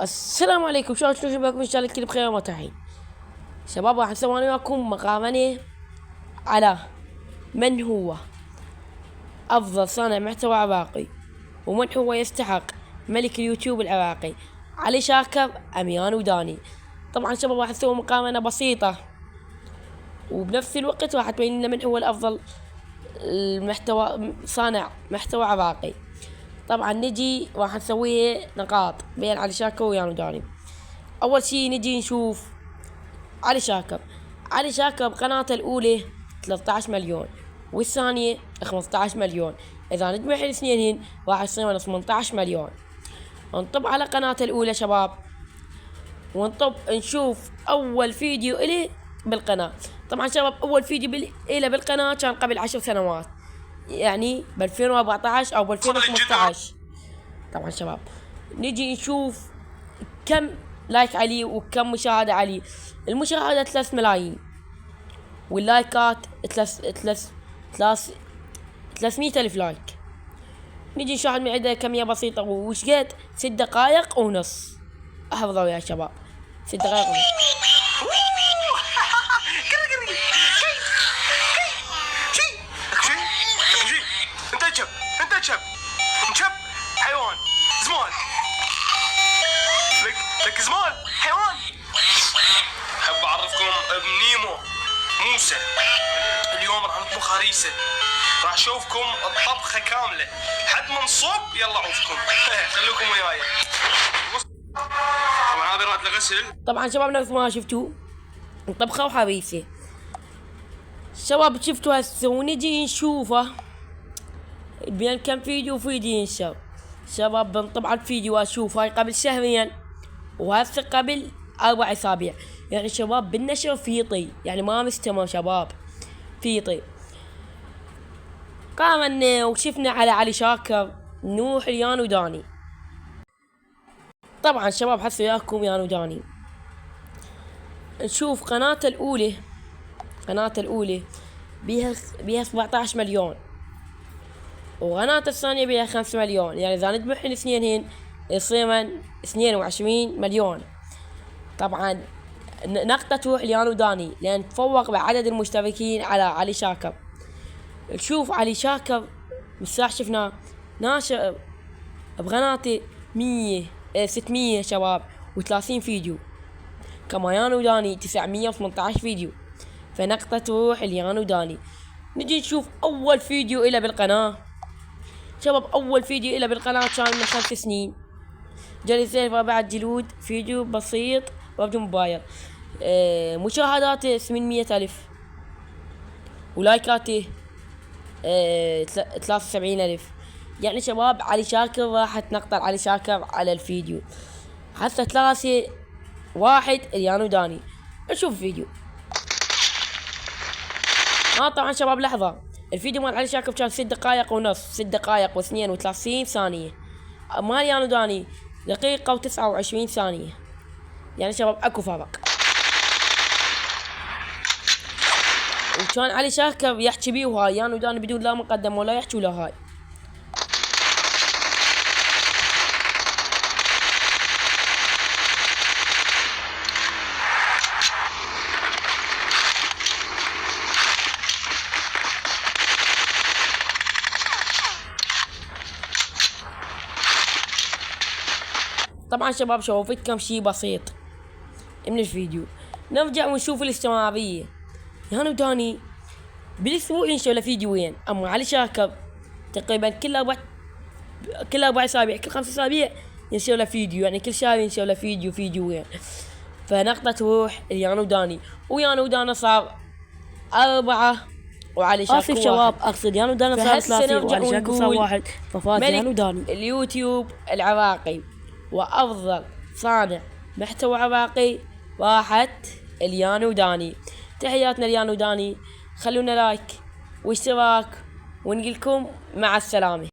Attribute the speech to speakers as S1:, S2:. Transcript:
S1: السلام عليكم، شلون شبابكم؟ ان شاء الله الكل بخير ومرتاحين. شباب راح نسوي انا وياكم مقارنة على من هو افضل صانع محتوى عراقي، ومن هو يستحق ملك اليوتيوب العراقي، علي شاكر ام يانو داني. طبعا شباب راح نسوي مقارنة بسيطة، وبنفس الوقت راح تبين لنا من هو الافضل صانع محتوى عراقي. طبعا نجي راح نسويه نقاط بين علي شاكر ويانو داني. اول شي نجي نشوف علي شاكر بقناته الاولى 13 مليون والثانية 15 مليون. اذا نجمع الاثنين راح يصير 18 مليون. نطب على قناته الاولى شباب، ونطب نشوف اول فيديو الي بالقناة. طبعا شباب اول فيديو الي بالقناة كان قبل 10 سنوات، يعني ب 2014 او ب 2015. طبعا شباب نجي نشوف كم لايك عليه وكم مشاهدة عليه. المشاهدة 3 ملايين، واللايكات 300 ألف لايك. نجي نشاهد من عندها كمية بسيطة، وش قد 6 دقائق ونص. احفظوا يا شباب، 6 دقائق ونص.
S2: حيوان زمال لك زمال حيوان. حب اعرفكم بنيمو موسى. اليوم راح نطبخ هريسه، راح اشوفكم الطبخه كامله حد ما نصب. يلا عوفكم خلوكم وياي. طبعا هذه رات الغسل.
S1: طبعا شباب نفس ما شفتوا طبخه وحريسه. شباب شفتوا هسه، ونجي نشوفه بين كم فيديو وفيديو ينشر. شباب بنطب على الفيديو اشوف هاي قبل شهرين وهسه قبل 4 اسابيع. يعني شباب بالنشر فيطي، يعني ما مستمر شباب، فيطي. قارنا وشفنا على علي شاكر نروح ليانو داني. طبعا شباب هسه وياكم يانو داني. نشوف قناته الاولى بيها 17 مليون، وقناته الثانية بيها 5 مليون. يعني اذا نذبح الاثنين يصير 22 مليون. طبعا نقطة تروح ليانو داني لان تفوق بعدد المشتركين على علي شاكر. نشوف علي شاكر مساح شفناه ناشر بقناته 600 شباب و30 فيديو، كما يانو داني 918 فيديو. فنقطة تروح ليانو داني. نجي نشوف اول فيديو إله بالقناة شباب. اول فيديو إله بالقناة كان من 5 سنين، جلسين ربع جلود، فيديو بسيط ببجي موبايل. مشاهداته 800 ألف، ولايكاته 73 ألف. يعني شباب علي شاكر راحت نقطة علي شاكر على الفيديو. هسه 3-1 يانو داني. نشوف الفيديو. طبعا شباب لحظة، الفيديو مال علي شاكر كان 6 دقائق ونص، 6 دقائق و32 ثانية. مال يانو داني 1 دقيقة و29 ثانية. يعني شباب اكو فرق. وكان علي شاكر يحكي بيه، وهاي يانو داني بدون لا مقدمة ولا يحكي ولا هاي. طبعا شباب شوفتكم شي بسيط من الفيديو. نرجع ونشوف الاستمرارية. يانو داني بالاسبوع ينشر له فيديوين، اما علي شاكر تقريبا كل 4 اسابيع، كل 5 اسابيع ينشر له فيديو. يعني كل شهر ينشر له فيديوين. فنقطة تروح ليانو داني، ويانو داني صار 4 وعلي شاكر 1.
S3: شباب اقصد يانو داني صار 3 وعلي شاكر صار 1، ففاز يانو داني.
S1: اليوتيوب العراقي وافضل صانع محتوى عراقي راحت اليانو داني. تحياتنا ليانو داني، خلونا لايك واشتراك، ونقلكم مع السلامة.